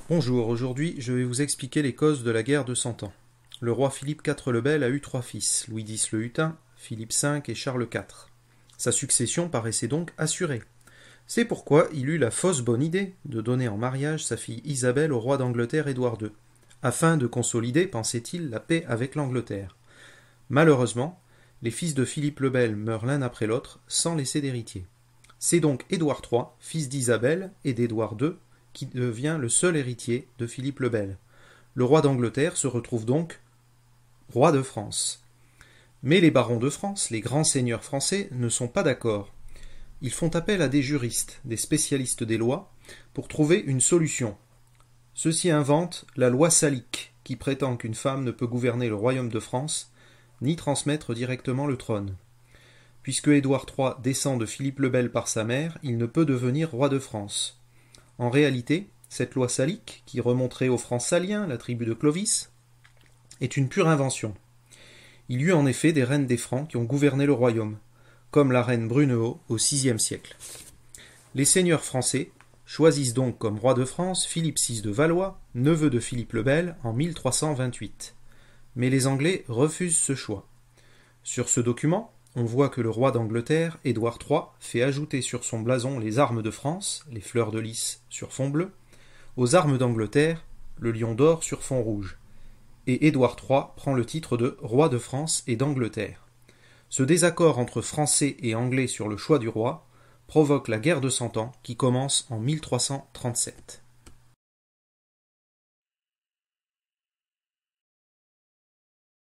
Bonjour, aujourd'hui je vais vous expliquer les causes de la guerre de Cent Ans. Le roi Philippe IV le Bel a eu trois fils, Louis X le Hutin, Philippe V et Charles IV. Sa succession paraissait donc assurée. C'est pourquoi il eut la fausse bonne idée de donner en mariage sa fille Isabelle au roi d'Angleterre Édouard II, afin de consolider, pensait-il, la paix avec l'Angleterre. Malheureusement, les fils de Philippe le Bel meurent l'un après l'autre sans laisser d'héritier. C'est donc Édouard III, fils d'Isabelle et d'Édouard II, qui devient le seul héritier de Philippe le Bel. Le roi d'Angleterre se retrouve donc roi de France. Mais les barons de France, les grands seigneurs français, ne sont pas d'accord. Ils font appel à des juristes, des spécialistes des lois, pour trouver une solution. Ceux-ci inventent la loi salique, qui prétend qu'une femme ne peut gouverner le royaume de France, ni transmettre directement le trône. Puisque Édouard III descend de Philippe le Bel par sa mère, il ne peut devenir roi de France. En réalité, cette loi salique, qui remonterait aux Francs saliens, la tribu de Clovis, est une pure invention. Il y eut en effet des reines des Francs qui ont gouverné le royaume, comme la reine Brunehaut au VIe siècle. Les seigneurs français choisissent donc comme roi de France Philippe VI de Valois, neveu de Philippe le Bel, en 1328. Mais les Anglais refusent ce choix. Sur ce document, on voit que le roi d'Angleterre, Édouard III, fait ajouter sur son blason les armes de France, les fleurs de lys sur fond bleu, aux armes d'Angleterre, le lion d'or sur fond rouge. Et Édouard III prend le titre de roi de France et d'Angleterre. Ce désaccord entre Français et Anglais sur le choix du roi provoque la guerre de Cent Ans qui commence en 1337.